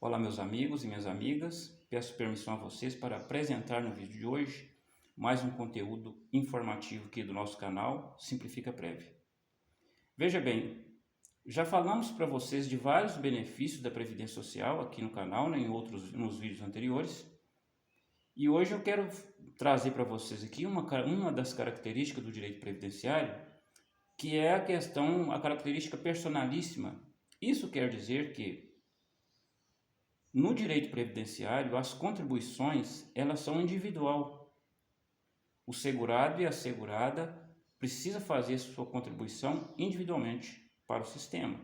Olá, meus amigos e minhas amigas, peço permissão a vocês para apresentar no vídeo de hoje mais um conteúdo informativo aqui do nosso canal Simplifica Prev. Veja bem, já falamos para vocês de vários benefícios da Previdência Social aqui no canal, nos vídeos anteriores, e hoje eu quero trazer para vocês aqui uma das características do direito previdenciário, que é a característica personalíssima. Isso quer dizer que no direito previdenciário, as contribuições, elas são individual. O segurado e a segurada precisa fazer sua contribuição individualmente para o sistema.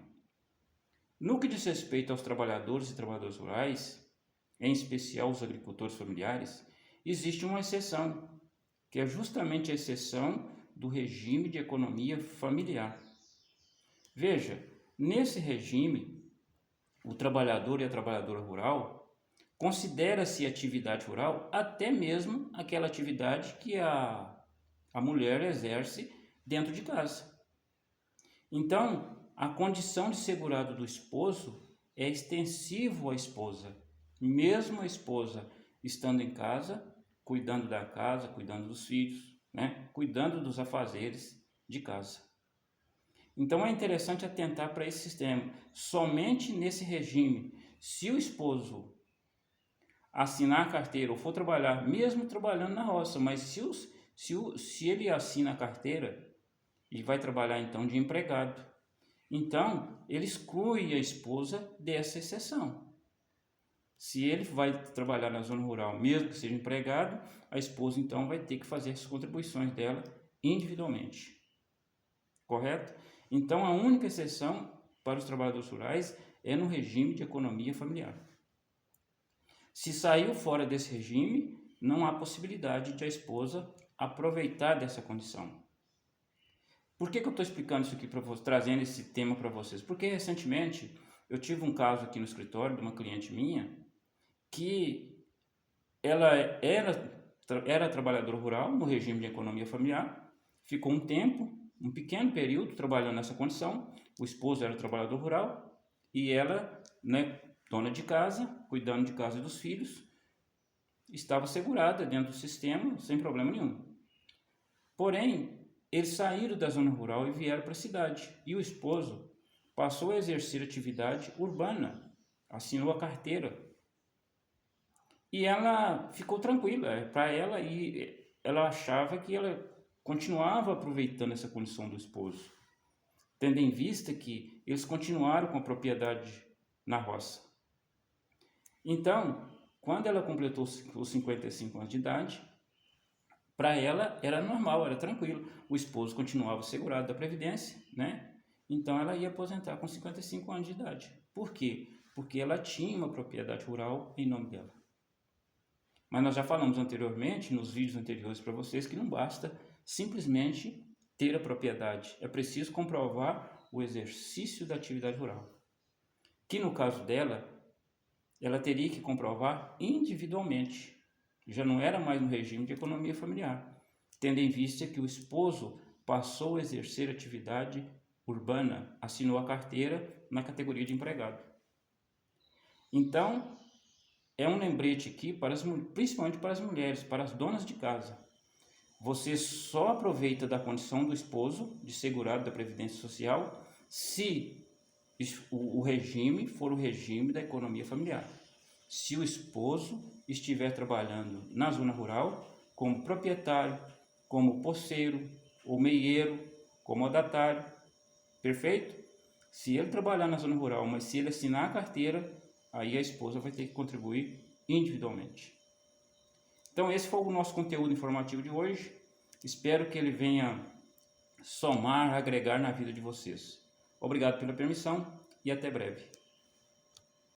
No que diz respeito aos trabalhadores e trabalhadoras rurais, em especial os agricultores familiares, existe uma exceção, que é justamente a exceção do regime de economia familiar. Veja, nesse regime, o trabalhador e a trabalhadora rural considera-se atividade rural até mesmo aquela atividade que a mulher exerce dentro de casa. Então, a condição de segurado do esposo é extensivo à esposa, mesmo a esposa estando em casa, cuidando da casa, cuidando dos filhos, cuidando dos afazeres de casa. Então é interessante atentar para esse sistema. Somente nesse regime, se o esposo assinar a carteira ou for trabalhar, mesmo trabalhando na roça, mas se ele assina a carteira e vai trabalhar então de empregado, então ele exclui a esposa dessa exceção. Se ele vai trabalhar na zona rural, mesmo que seja empregado, a esposa então vai ter que fazer as contribuições dela individualmente. Correto? Então, a única exceção para os trabalhadores rurais é no regime de economia familiar. Se saiu fora desse regime, não há possibilidade de a esposa aproveitar dessa condição. Por que eu estou explicando isso aqui para vocês, trazendo esse tema para vocês? Porque recentemente eu tive um caso aqui no escritório de uma cliente minha que ela era trabalhadora rural no regime de economia familiar, ficou um pequeno período trabalhando nessa condição. O esposo era trabalhador rural e ela, dona de casa, cuidando de casa e dos filhos, estava segurada dentro do sistema sem problema nenhum. Porém, eles saíram da zona rural e vieram para a cidade, e o esposo passou a exercer atividade urbana, assinou a carteira, e ela ficou tranquila para ela, e ela achava que ela continuava aproveitando essa condição do esposo, tendo em vista que eles continuaram com a propriedade na roça. Então, quando ela completou os 55 anos de idade, para ela era normal, era tranquilo. O esposo continuava segurado da Previdência, Então ela ia aposentar com 55 anos de idade. Por quê? Porque ela tinha uma propriedade rural em nome dela. Mas nós já falamos anteriormente, nos vídeos anteriores para vocês, que não basta simplesmente ter a propriedade. É preciso comprovar o exercício da atividade rural. Que no caso dela, ela teria que comprovar individualmente. Já não era mais no regime de economia familiar, tendo em vista que o esposo passou a exercer atividade urbana, assinou a carteira na categoria de empregado. Então, é um lembrete aqui, principalmente para as mulheres, para as donas de casa. Você só aproveita da condição do esposo, de segurado da Previdência Social, se o regime for o regime da economia familiar. Se o esposo estiver trabalhando na zona rural, como proprietário, como poceiro, ou meieiro, comodatário, perfeito? Se ele trabalhar na zona rural, mas se ele assinar a carteira, aí a esposa vai ter que contribuir individualmente. Então esse foi o nosso conteúdo informativo de hoje. Espero que ele venha somar, agregar na vida de vocês. Obrigado pela permissão e até breve.